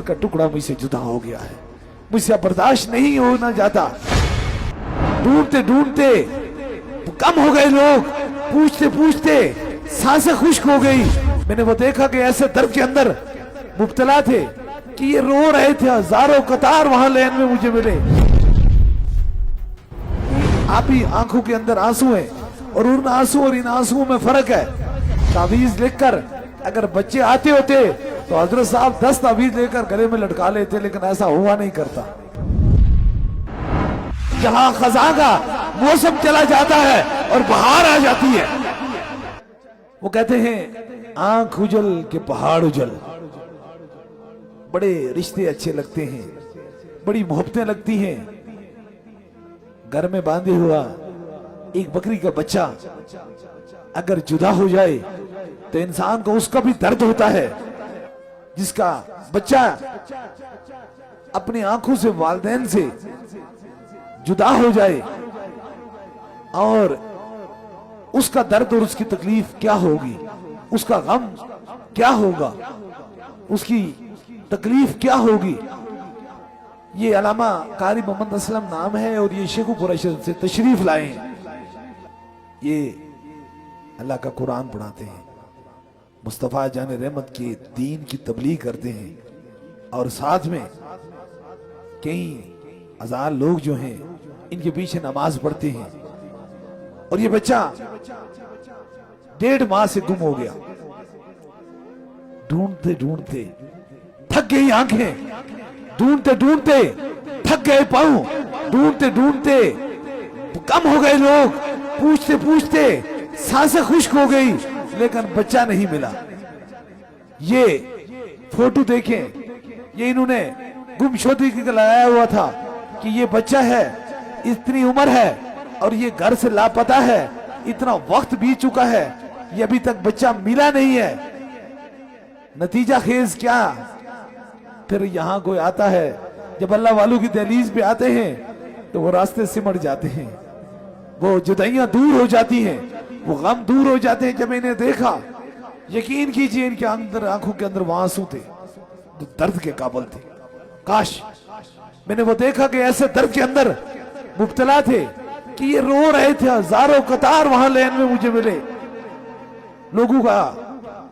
का टुकड़ा मुझसे जुदा हो गया है, मुझसे बर्दाश्त नहीं होना जाता। ढूंढते ढूंढते कम हो गए लोग, पूछते पूछते सांसें खुश्क हो गई। मैंने वो देखा कि ऐसे दर्द के अंदर मुब्तला थे कि ये रो रहे थे, हजारों कतार वहां लाइन में मुझे मिले। आप ही आंखों के अंदर आंसू हैं और उन आंसू और इन आंसुओं में फर्क है। तावीज लिखकर अगर बच्चे आते होते तो हजरत साहब 10 तावीज लेकर गले में लटका लेते, लेकिन ऐसा हुआ नहीं करता। जहां खजा का मौसम चला जाता है और बहार आ जाती है, वो कहते हैं आंख उजल के पहाड़ उजल। बड़े रिश्ते अच्छे लगते हैं, बड़ी मोहब्बतें लगती हैं। घर में बांधे हुआ एक बकरी का बच्चा अगर जुदा हो जाए तो इंसान को उसका भी दर्द होता है। जिसका बच्चा अपनी आंखों से वालिदैन से जुदा हो जाए और उसका दर्द और उसकी तकलीफ क्या होगी, उसका गम क्या होगा, उसकी तकलीफ क्या होगी। ये अलामा कारी मोहम्मद असलम नाम है और ये शेखुपुरा से तशरीफ लाए हैं। ये अल्लाह का कुरान पढ़ाते हैं, मुस्तफ़ा जान रहमत के दीन की तबलीग करते हैं और साथ में कई हजार लोग जो हैं इनके पीछे नमाज पढ़ते हैं। और ये बच्चा 1.5 माह से गुम हो गया। ढूंढते ढूंढते थक गई आंखें, ढूंढते ढूंढते थक गए पांव, ढूंढते ढूंढते कम हो गए लोग, पूछते पूछते सांसें खुश्क हो गई, लेकिन बच्चा नहीं मिला। ये फोटो देखें, ये इन्होंने गुमशुदगी का लगाया हुआ था कि ये बच्चा है, इतनी उम्र है और ये घर से लापता है, इतना वक्त बीत चुका है, ये अभी तक बच्चा मिला नहीं है। नतीजा खेज क्या, फिर यहां कोई आता है, जब अल्लाह वालों की दहलीज पे आते हैं तो वो रास्ते सिमट जाते हैं, वो जुदाइयां दूर हो जाती हैं, वो गम दूर हो जाते हैं। जब इन्हें देखा, यकीन कीजिए इनके अंदर आंखों के अंदर वो आंसू थे जो दर्द के काबिल थे। काश मैंने वो देखा कि ऐसे दर्द के अंदर मुब्तला थे कि ये रो रहे थे, हजारों कतार वहां लाइन में मुझे मिले लोगों का।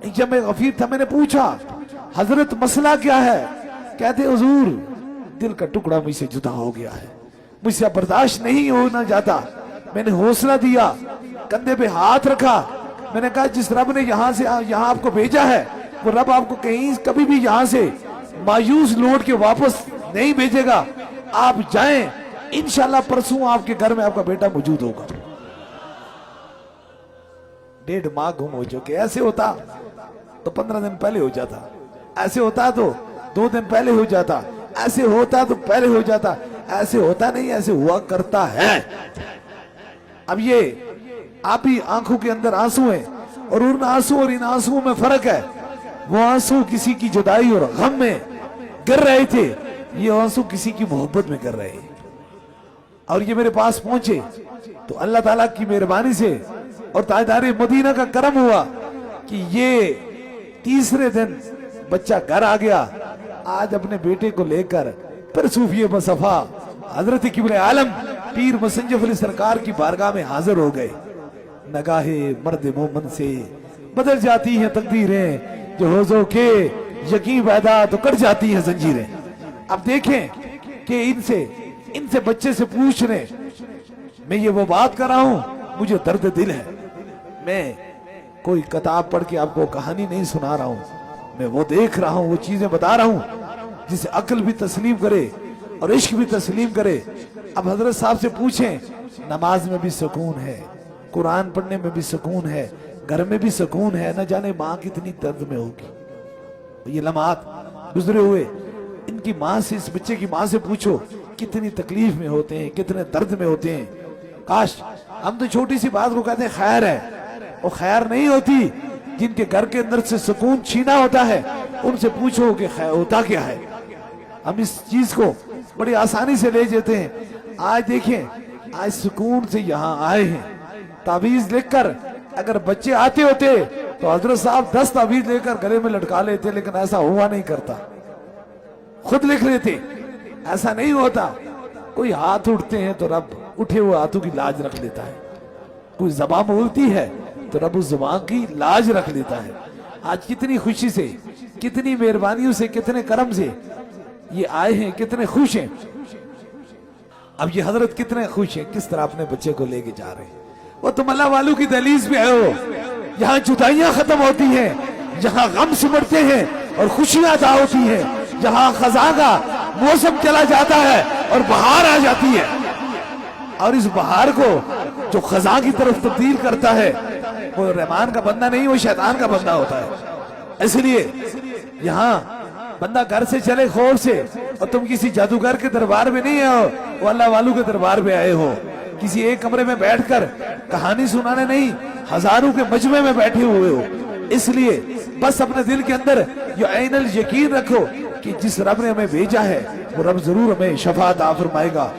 जब मैं गफीर था, मैंने पूछा हजरत मसला क्या है? कहते हुजूर दिल का टुकड़ा मुझसे जुदा हो गया है, मुझसे बर्दाश्त नहीं होना जाता। मैंने हौसला दिया, कंधे पे हाथ रखा, मैंने कहा जिस रब ने यहाँ से यहाँ आपको भेजा है वो रब आपको कहीं कभी भी यहाँ से मायूस लौट के वापस नहीं भेजेगा। आप जाएं, इंशाल्लाह परसों आपके घर में आपका बेटा मौजूद होगा। 1.5 माह गुम हो चुके। ऐसे होता तो 15 दिन पहले हो जाता, ऐसे होता तो 2 दिन पहले हो जाता, ऐसे होता तो पहले हो जाता, ऐसे होता नहीं, ऐसे हुआ करता है। अब ये आप ही आंखों के अंदर आंसू हैं और उन आंसू और इन आंसुओं में फर्क है। वो आंसू किसी की जुदाई और गम में गिर रहे थे, ये आंसू किसी की मोहब्बत में गिर रहे हैं। और ये मेरे पास पहुंचे तो अल्लाह ताला की मेहरबानी से और ताजदारे मदीना का करम हुआ कि ये तीसरे दिन बच्चा घर आ गया। आज अपने बेटे को लेकर फिर सूफी मुस्तफा हजरत किबले आलम पीर मुसंजफ अली सरकार की बारगाह में हाजिर हो गए। नगाहे मर्द मोमन से बदल जाती हैं तकदीरें, जो होजों के यकीन पैदा तो कट जाती हैं जंजीरें। अब देखें कि इनसे बच्चे से पूछ रहे, मैं ये वो बात कर रहा हूं, मुझे दर्द दिल है। मैं कोई किताब पढ़ के आपको कहानी नहीं सुना रहा हूं, मैं वो देख रहा हूं, वो चीजें बता रहा हूं जिसे अक्ल भी तस्लीम करे और इश्क भी तस्लीम करे। अब हजरत साहब से पूछें, नमाज में भी सुकून है, कुरान पढ़ने में भी सुकून है, घर में भी सुकून है, न जाने माँ कितनी दर्द में होगी। ये लम्हात गुजरे हुए, इनकी माँ से, इस बच्चे की माँ से पूछो कितनी तकलीफ में होते हैं, कितने दर्द में होते हैं। काश हम तो छोटी सी बात को कहते हैं खैर है, वो खैर नहीं होती। जिनके घर के अंदर से सुकून छीना होता है उनसे पूछो कि खैर होता क्या है। हम इस चीज को बड़ी आसानी से ले जाते हैं। आज देखें, आज सुकून से यहाँ आए हैं, तावीज लेकर अगर बच्चे आते होते तो हजरत साहब 10 तावीज लेकर गले में लटका लेते, लेकिन ऐसा हुआ नहीं करता। खुद लिख लेते। ऐसा नहीं होता। कोई हाथ उठते हैं तो रब उठे हुए हाथों की लाज रख लेता है, कोई ज़बान बोलती है तो रब उस ज़बान की लाज रख लेता है। आज कितनी खुशी से, कितनी मेहरबानियों से, कितने करम से ये आए हैं, कितने खुश हैं। अब ये हजरत कितने खुश हैं, किस तरह अपने बच्चे को लेके जा रहे हैं। वो तुम अल्लाह वालों की दहलीज पे आए हो, यहाँ जुदाइयां खत्म होती हैं, जहाँ गम सिमटते हैं और खुशियां अदा होती हैं, जहाँ खजा का मौसम चला जाता है और बहार आ जाती है। और इस बहार को जो खजा की तरफ तब्दील करता है वो रहमान का बंदा नहीं, वो शैतान का बंदा होता है। इसलिए यहाँ बंदा घर से चले खौफ से, और तुम किसी जादूगर के दरबार में नहीं आए हो, वो अल्लाह वालों के दरबार में आए हो। किसी एक कमरे में बैठकर कहानी सुनाने नहीं, हजारों के मजमे में बैठे हुए हो। इसलिए बस अपने दिल के अंदर ये ऐनल यकीन रखो कि जिस रब ने हमें भेजा है वो रब जरूर हमें शफाअत अता फरमाएगा।